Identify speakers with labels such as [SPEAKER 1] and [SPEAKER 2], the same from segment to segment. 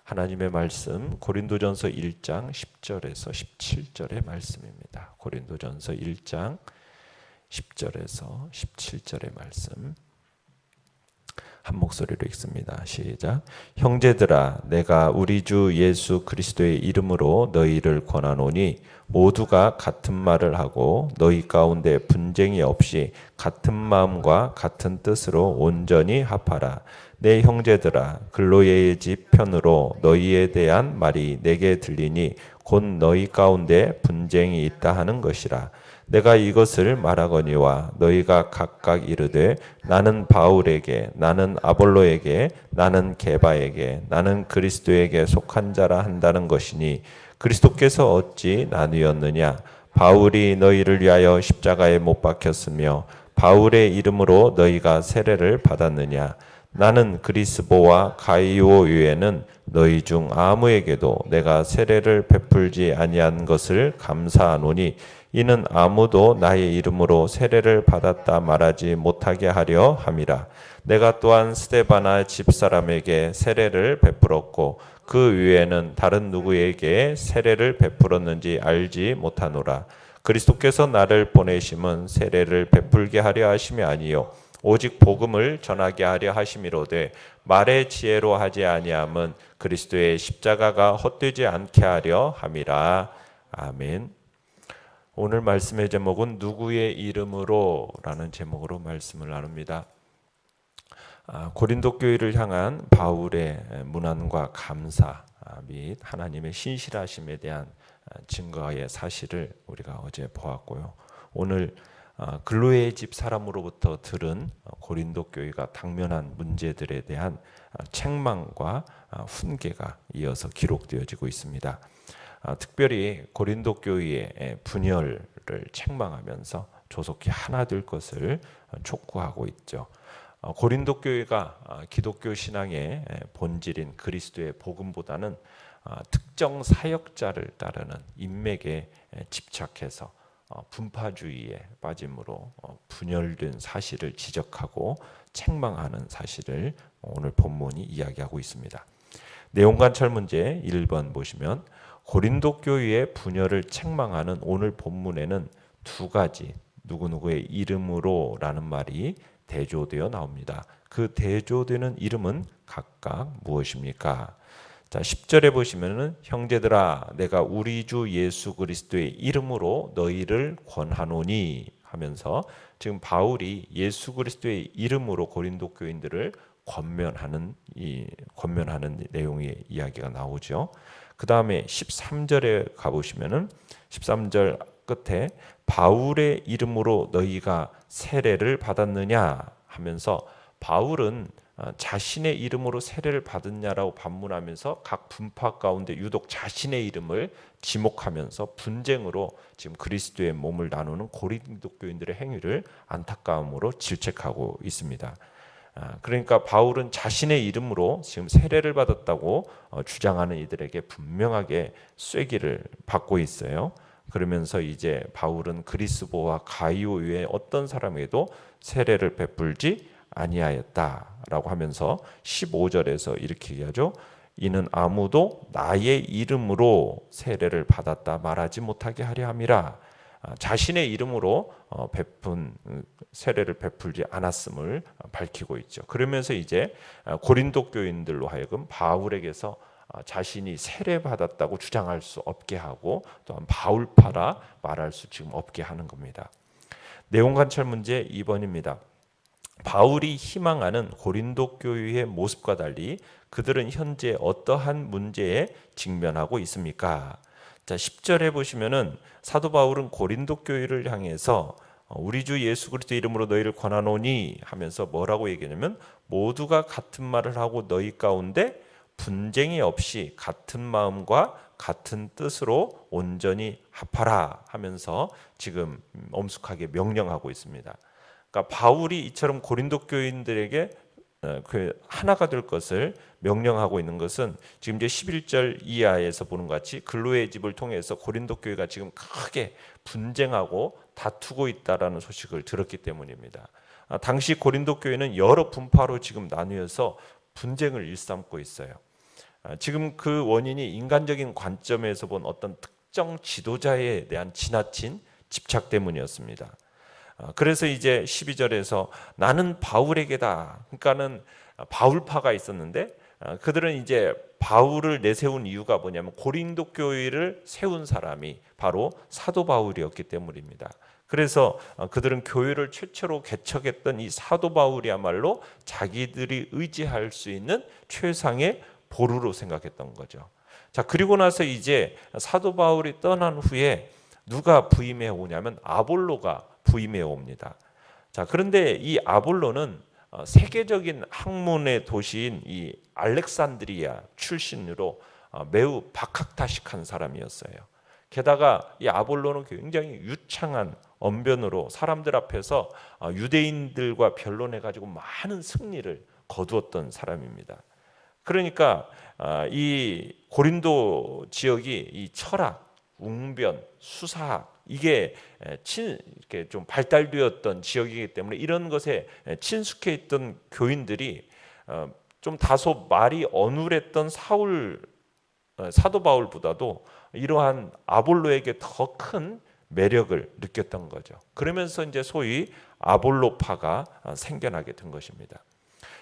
[SPEAKER 1] 하나님의 말씀 고린도전서 1장 10절에서 17절의 말씀입니다. 고린도전서 1장 10절에서 17절의 말씀 한 목소리로 읽습니다. 시작. 형제들아, 내가 우리 주 예수 그리스도의 이름으로 너희를 권하노니 모두가 같은 말을 하고 너희 가운데 분쟁이 없이 같은 마음과 같은 뜻으로 온전히 합하라. 내 형제들아, 글로예의 집 편으로 너희에 대한 말이 내게 들리니 곧 너희 가운데 분쟁이 있다 하는 것이라. 내가 이것을 말하거니와 너희가 각각 이르되 나는 바울에게, 나는 아볼로에게, 나는 게바에게, 나는 그리스도에게 속한 자라 한다는 것이니 그리스도께서 어찌 나뉘었느냐? 바울이 너희를 위하여 십자가에 못 박혔으며 바울의 이름으로 너희가 세례를 받았느냐? 나는 그리스보와 가이오 외에는 너희 중 아무에게도 내가 세례를 베풀지 아니한 것을 감사하노니 이는 아무도 나의 이름으로 세례를 받았다 말하지 못하게 하려 함이라. 내가 또한 스데바나 집사람에게 세례를 베풀었고 그 외에는 다른 누구에게 세례를 베풀었는지 알지 못하노라. 그리스도께서 나를 보내심은 세례를 베풀게 하려 하심이 아니요 오직 복음을 전하게 하려 하심이로되 말의 지혜로 하지 아니함은 그리스도의 십자가가 헛되지 않게 하려 함이라. 아멘. 오늘 말씀의 제목은 누구의 이름으로 라는 제목으로 말씀을 나눕니다. 고린도 교회를 향한 바울의 문안과 감사 및 하나님의 신실하심에 대한 증거의 사실을 우리가 어제 보았고요. 오늘 글로의 집 사람으로부터 들은 고린도 교회가 당면한 문제들에 대한 책망과 훈계가 이어서 기록되어지고 있습니다. 특별히 고린도 교회의 분열을 책망하면서 조속히 하나 될 것을 촉구하고 있죠. 고린도 교회가 기독교 신앙의 본질인 그리스도의 복음보다는 특정 사역자를 따르는 인맥에 집착해서 분파주의에 빠짐으로 분열된 사실을 지적하고 책망하는 사실을 오늘 본문이 이야기하고 있습니다. 내용관찰 문제 1번 보시면 고린도 교회의 분열을 책망하는 오늘 본문에는 두 가지 누구누구의 이름으로 라는 말이 대조되어 나옵니다. 그 대조되는 이름은 각각 무엇입니까? 자, 10절에 보시면은 형제들아 내가 우리 주 예수 그리스도의 이름으로 너희를 권하노니 하면서 지금 바울이 예수 그리스도의 이름으로 고린도 교인들을 권면하는 내용의 이야기가 나오죠. 그 다음에 13절에 가보시면은 13절 끝에 바울의 이름으로 너희가 세례를 받았느냐 하면서 바울은 자신의 이름으로 세례를 받았냐라고 반문하면서 각 분파 가운데 유독 자신의 이름을 지목하면서 분쟁으로 지금 그리스도의 몸을 나누는 고린도 교인들의 행위를 안타까움으로 질책하고 있습니다. 그러니까 바울은 자신의 이름으로 지금 세례를 받았다고 주장하는 이들에게 분명하게 쐐기를 받고 있어요. 그러면서 이제 바울은 그리스보와 가이오 외에 어떤 사람에게도 세례를 베풀지 아니하였다라고 하면서 15절에서 이렇게 얘기하죠. 이는 아무도 나의 이름으로 세례를 받았다 말하지 못하게 하려 함이라. 자신의 이름으로 세례를 베풀지 않았음을 밝히고 있죠. 그러면서 이제 고린도 교인들로 하여금 바울에게서 자신이 세례받았다고 주장할 수 없게 하고 또한 바울파라 말할 수 지금 없게 하는 겁니다. 내용 관찰 문제 2번입니다. 바울이 희망하는 고린도 교회의 모습과 달리 그들은 현재 어떠한 문제에 직면하고 있습니까? 자, 10절에 보시면은 사도 바울은 고린도 교회를 향해서 우리 주 예수 그리스도 이름으로 너희를 권하노니 하면서 뭐라고 얘기하냐면 모두가 같은 말을 하고 너희 가운데 분쟁이 없이 같은 마음과 같은 뜻으로 온전히 합하라 하면서 지금 엄숙하게 명령하고 있습니다. 그러니까 바울이 이처럼 고린도 교인들에게 하나가 될 것을 명령하고 있는 것은 지금 이제 11절 이하에서 보는 것 같이 글로의 집을 통해서 고린도 교회가 지금 크게 분쟁하고 다투고 있다라는 소식을 들었기 때문입니다. 당시 고린도 교회는 여러 분파로 지금 나뉘어서 분쟁을 일삼고 있어요. 지금 그 원인이 인간적인 관점에서 본 어떤 특정 지도자에 대한 지나친 집착 때문이었습니다. 그래서 이제 12절에서 나는 바울에게다. 그러니까는 바울파가 있었는데 그들은 이제 바울을 내세운 이유가 뭐냐면 고린도 교회를 세운 사람이 바로 사도 바울이었기 때문입니다. 그래서 그들은 교회를 최초로 개척했던 이 사도 바울이야말로 자기들이 의지할 수 있는 최상의 보루로 생각했던 거죠. 자, 그리고 나서 이제 사도 바울이 떠난 후에 누가 부임해 오냐면 아볼로가 부임해 옵니다. 자, 그런데 이 아볼로는 세계적인 학문의 도시인 이 알렉산드리아 출신으로 매우 박학다식한 사람이었어요. 게다가 이 아볼로는 굉장히 유창한 언변으로 사람들 앞에서 유대인들과 변론해가지고 많은 승리를 거두었던 사람입니다. 그러니까 이 고린도 지역이 이 철학, 웅변, 수사학 이게 이렇게 좀 발달되었던 지역이기 때문에 이런 것에 친숙해 있던 교인들이 좀 다소 말이 어눌했던 사도 바울보다도 이러한 아볼로에게 더 큰 매력을 느꼈던 거죠. 그러면서 이제 소위 아볼로파가 생겨나게 된 것입니다.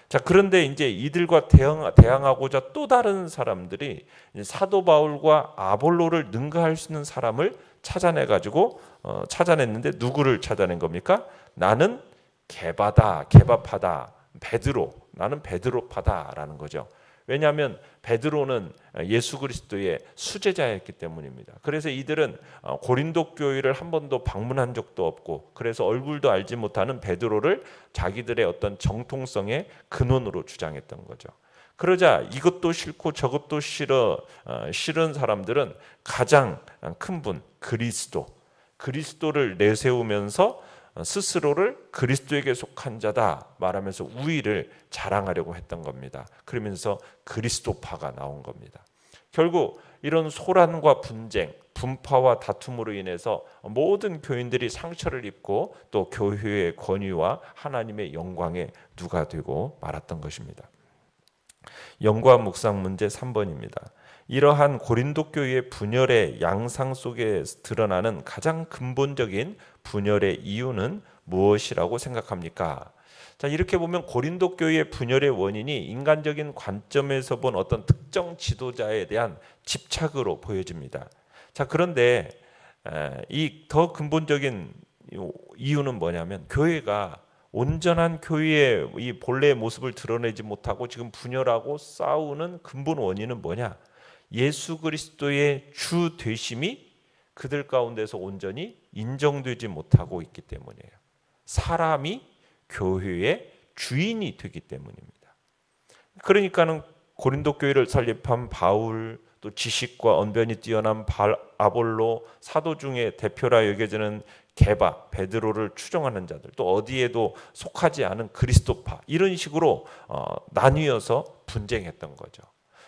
[SPEAKER 1] 자, 그런데 이제 이들과 대항하고자 또 다른 사람들이 사도 바울과 아볼로를 능가할 수 있는 사람을 찾아냈는데 누구를 찾아낸 겁니까? 나는 개바파다, 베드로, 나는 베드로파다라는 거죠. 왜냐하면 베드로는 예수 그리스도의 수제자였기 때문입니다. 그래서 이들은 고린도 교회를 한 번도 방문한 적도 없고 그래서 얼굴도 알지 못하는 베드로를 자기들의 어떤 정통성의 근원으로 주장했던 거죠. 그러자 이것도 싫고 저것도 싫은 사람들은 가장 큰 분 그리스도를 내세우면서 스스로를 그리스도에게 속한 자다 말하면서 우위를 자랑하려고 했던 겁니다. 그러면서 그리스도파가 나온 겁니다. 결국 이런 소란과 분쟁, 분파와 다툼으로 인해서 모든 교인들이 상처를 입고 또 교회의 권위와 하나님의 영광에 누가 되고 말았던 것입니다. 연구와 묵상 문제 3번입니다. 이러한 고린도 교회의 분열의 양상 속에 드러나는 가장 근본적인 분열의 이유는 무엇이라고 생각합니까? 자, 이렇게 보면 고린도 교회의 분열의 원인이 인간적인 관점에서 본 어떤 특정 지도자에 대한 집착으로 보여집니다. 자, 그런데 이 더 근본적인 이유는 뭐냐면 교회가 온전한 교회의 이 본래의 모습을 드러내지 못하고 지금 분열하고 싸우는 근본 원인은 뭐냐? 예수 그리스도의 주 되심이 그들 가운데서 온전히 인정되지 못하고 있기 때문이에요. 사람이 교회의 주인이 되기 때문입니다. 그러니까는 고린도 교회를 설립한 바울, 또 지식과 언변이 뛰어난 아볼로, 사도 중에 대표라 여겨지는 베드로를 추종하는 자들, 또 어디에도 속하지 않은 그리스도파, 이런 식으로 나뉘어서 분쟁했던 거죠.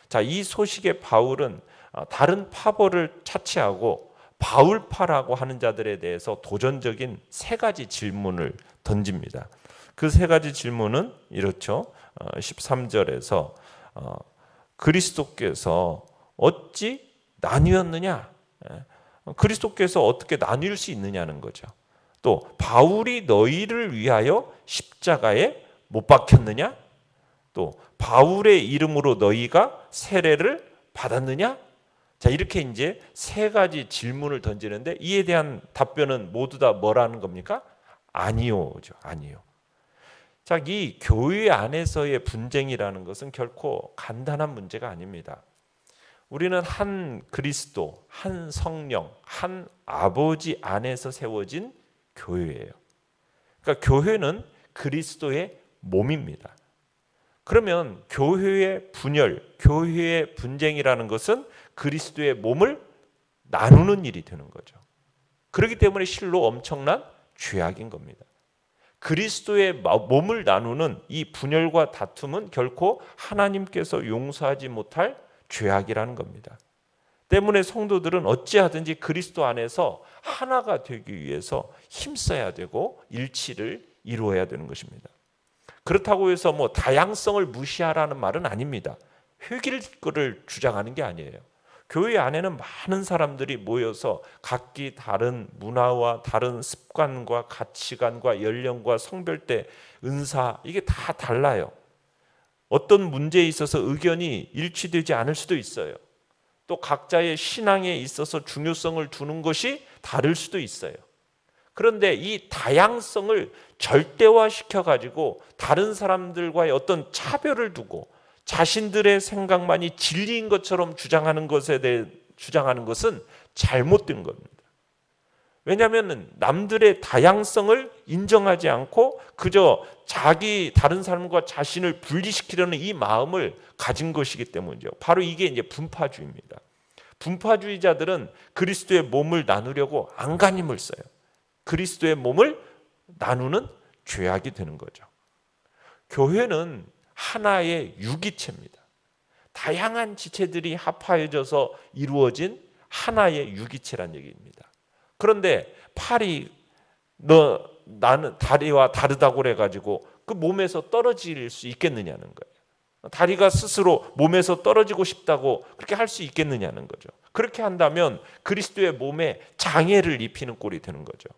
[SPEAKER 1] 자, 이 소식에 바울은 다른 파벌을 차치하고 바울파라고 하는 자들에 대해서 도전적인 세 가지 질문을 던집니다. 그 세 가지 질문은 이렇죠. 13절에서 그리스도께서 어찌 나뉘었느냐? 그리스도께서 어떻게 나뉠 수 있느냐는 거죠. 또 바울이 너희를 위하여 십자가에 못 박혔느냐? 또 바울의 이름으로 너희가 세례를 받았느냐? 자, 이렇게 이제 세 가지 질문을 던지는데 이에 대한 답변은 모두 다 뭐라는 겁니까? 아니요죠. 아니요. 자, 이 교회 안에서의 분쟁이라는 것은 결코 간단한 문제가 아닙니다. 우리는 한 그리스도, 한 성령, 한 아버지 안에서 세워진 교회예요. 그러니까 교회는 그리스도의 몸입니다. 그러면 교회의 분열, 교회의 분쟁이라는 것은 그리스도의 몸을 나누는 일이 되는 거죠. 그렇기 때문에 실로 엄청난 죄악인 겁니다. 그리스도의 몸을 나누는 이 분열과 다툼은 결코 하나님께서 용서하지 못할 죄악이라는 겁니다. 때문에 성도들은 어찌하든지 그리스도 안에서 하나가 되기 위해서 힘써야 되고 일치를 이루어야 되는 것입니다. 그렇다고 해서 다양성을 무시하라는 말은 아닙니다. 회개를 거를 주장하는 게 아니에요. 교회 안에는 많은 사람들이 모여서 각기 다른 문화와 다른 습관과 가치관과 연령과 성별대, 은사 이게 다 달라요. 어떤 문제에 있어서 의견이 일치되지 않을 수도 있어요. 또 각자의 신앙에 있어서 중요성을 두는 것이 다를 수도 있어요. 그런데 이 다양성을 절대화시켜 가지고 다른 사람들과의 어떤 차별을 두고 자신들의 생각만이 진리인 것처럼 주장하는 것에 대해 주장하는 것은 잘못된 겁니다. 왜냐하면 남들의 다양성을 인정하지 않고 그저 자기 다른 사람과 자신을 분리시키려는 이 마음을 가진 것이기 때문이죠. 바로 이게 이제 분파주의입니다. 분파주의자들은 그리스도의 몸을 나누려고 안간힘을 써요. 그리스도의 몸을 나누는 죄악이 되는 거죠. 교회는 하나의 유기체입니다. 다양한 지체들이 합하여져서 이루어진 하나의 유기체란 얘기입니다. 그런데 팔이 나는 다리와 다르다고 그래가지고 그 몸에서 떨어질 수 있겠느냐는 거예요. 다리가 스스로 몸에서 떨어지고 싶다고 그렇게 할 수 있겠느냐는 거죠. 그렇게 한다면 그리스도의 몸에 장애를 입히는 꼴이 되는 거죠.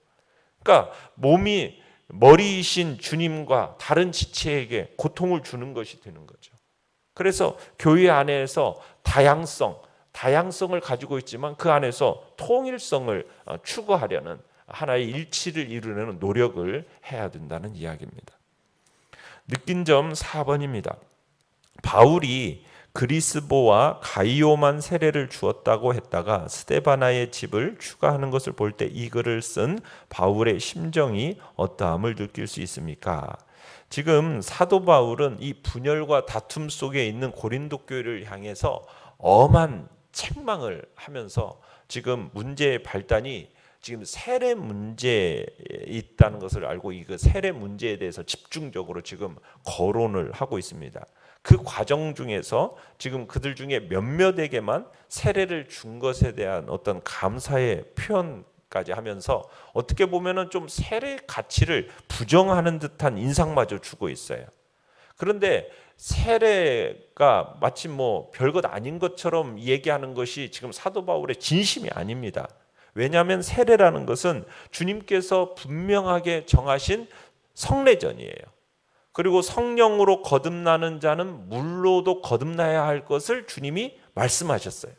[SPEAKER 1] 그러니까 몸이 머리이신 주님과 다른 지체에게 고통을 주는 것이 되는 거죠. 그래서 교회 안에서 다양성을 가지고 있지만 그 안에서 통일성을 추구하려는 하나의 일치를 이루려는 노력을 해야 된다는 이야기입니다. 느낀 점 4번입니다. 바울이 그리스보와 가이오만 세례를 주었다고 했다가 스데바나의 집을 추가하는 것을 볼 때 이 글을 쓴 바울의 심정이 어떠함을 느낄 수 있습니까? 지금 사도 바울은 이 분열과 다툼 속에 있는 고린도 교회를 향해서 엄한 책망을 하면서 지금 문제의 발단이 지금 세례 문제에 있다는 것을 알고 이 세례 문제에 대해서 집중적으로 지금 거론을 하고 있습니다. 그 과정 중에서 지금 그들 중에 몇몇에게만 세례를 준 것에 대한 어떤 감사의 표현까지 하면서 어떻게 보면은 좀 세례 가치를 부정하는 듯한 인상마저 주고 있어요. 그런데 세례가 마치 뭐 별것 아닌 것처럼 얘기하는 것이 지금 사도 바울의 진심이 아닙니다. 왜냐하면 세례라는 것은 주님께서 분명하게 정하신 성례전이에요. 그리고 성령으로 거듭나는 자는 물로도 거듭나야 할 것을 주님이 말씀하셨어요.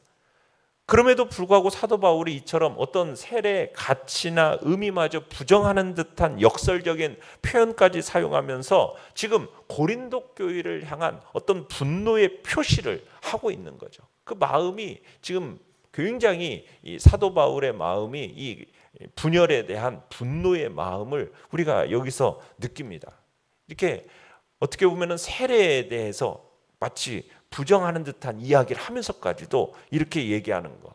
[SPEAKER 1] 그럼에도 불구하고 사도 바울이 이처럼 어떤 세례의 가치나 의미마저 부정하는 듯한 역설적인 표현까지 사용하면서 지금 고린도 교회를 향한 어떤 분노의 표시를 하고 있는 거죠. 그 마음이 지금 굉장히 이 사도 바울의 마음이 이 분열에 대한 분노의 마음을 우리가 여기서 느낍니다. 이렇게 어떻게 보면 세례에 대해서 마치 부정하는 듯한 이야기를 하면서까지도 이렇게 얘기하는 거.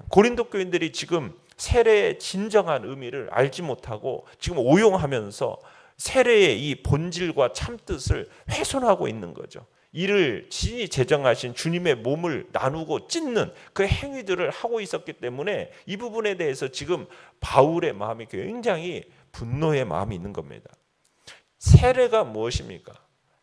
[SPEAKER 1] 고린도 교인들이 지금 세례의 진정한 의미를 알지 못하고 지금 오용하면서 세례의 이 본질과 참뜻을 훼손하고 있는 거죠. 이를 친히 제정하신 주님의 몸을 나누고 찢는 그 행위들을 하고 있었기 때문에 이 부분에 대해서 지금 바울의 마음이 굉장히 분노의 마음이 있는 겁니다. 세례가 무엇입니까?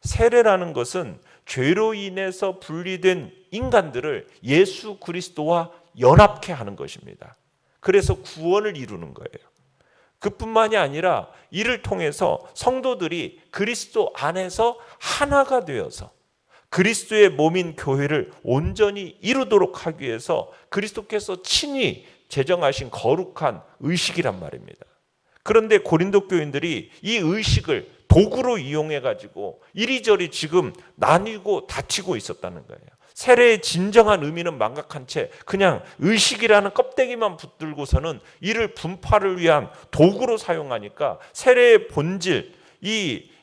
[SPEAKER 1] 세례라는 것은 죄로 인해서 분리된 인간들을 예수 그리스도와 연합케 하는 것입니다. 그래서 구원을 이루는 거예요. 그뿐만이 아니라 이를 통해서 성도들이 그리스도 안에서 하나가 되어서 그리스도의 몸인 교회를 온전히 이루도록 하기 위해서 그리스도께서 친히 제정하신 거룩한 의식이란 말입니다. 그런데 고린도 교인들이 이 의식을 도구로 이용해 가지고 이리저리 지금 나뉘고 다치고 있었다는 거예요. 세례의 진정한 의미는 망각한 채 그냥 의식이라는 껍데기만 붙들고서는 이를 분파를 위한 도구로 사용하니까 세례의 본질,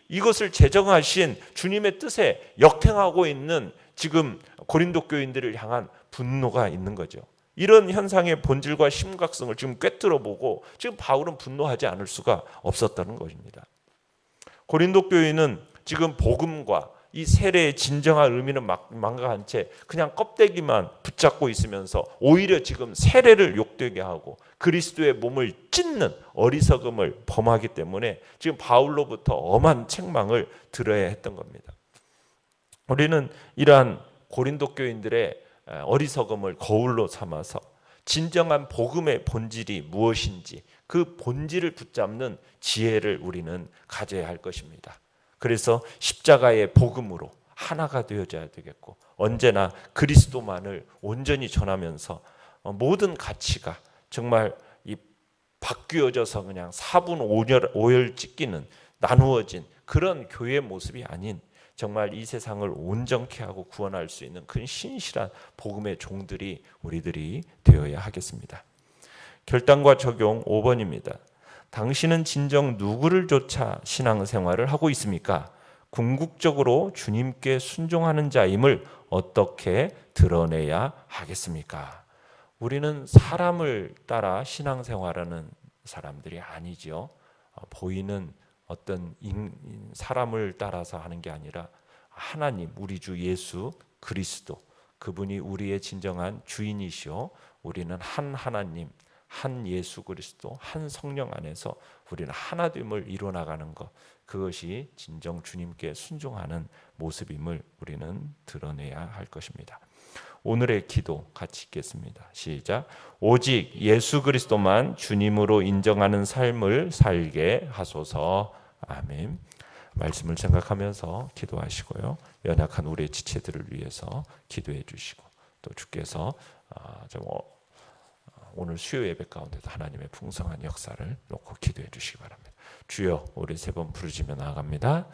[SPEAKER 1] 이것을 제정하신 주님의 뜻에 역행하고 있는 지금 고린도 교인들을 향한 분노가 있는 거죠. 이런 현상의 본질과 심각성을 지금 꿰뚫어 보고 지금 바울은 분노하지 않을 수가 없었다는 것입니다. 고린도 교회는 지금 복음과 이 세례의 진정한 의미는 망각한 채 그냥 껍데기만 붙잡고 있으면서 오히려 지금 세례를 욕되게 하고 그리스도의 몸을 찢는 어리석음을 범하기 때문에 지금 바울로부터 엄한 책망을 들어야 했던 겁니다. 우리는 이러한 고린도 교인들의 어리석음을 거울로 삼아서 진정한 복음의 본질이 무엇인지 그 본질을 붙잡는 지혜를 우리는 가져야 할 것입니다. 그래서 십자가의 복음으로 하나가 되어져야 되겠고, 언제나 그리스도만을 온전히 전하면서 모든 가치가 정말 이 바뀌어져서 그냥 4분 5열 찢기는 나누어진 그런 교회 모습이 아닌, 정말 이 세상을 온전케 하고 구원할 수 있는 그 신실한 복음의 종들이 우리들이 되어야 하겠습니다. 결단과 적용 5번입니다. 당신은 진정 누구를 쫓아 신앙생활을 하고 있습니까? 궁극적으로 주님께 순종하는 자임을 어떻게 드러내야 하겠습니까? 우리는 사람을 따라 신앙생활하는 사람들이 아니죠. 보이는 어떤 사람을 따라서 하는 게 아니라 하나님, 우리 주 예수 그리스도, 그분이 우리의 진정한 주인이시오. 우리는 한 하나님, 한 예수 그리스도, 한 성령 안에서 우리는 하나됨을 이루어나가는 것, 그것이 진정 주님께 순종하는 모습임을 우리는 드러내야 할 것입니다. 오늘의 기도 같이 읽겠습니다. 시작. 오직 예수 그리스도만 주님으로 인정하는 삶을 살게 하소서. 아멘. 말씀을 생각하면서 기도하시고요. 연약한 우리의 지체들을 위해서 기도해 주시고, 또 주께서 오늘 수요 예배 가운데도 하나님의 풍성한 역사를 놓고 기도해 주시기 바랍니다. 주여, 우리 세 번 부르짖며 나아갑니다.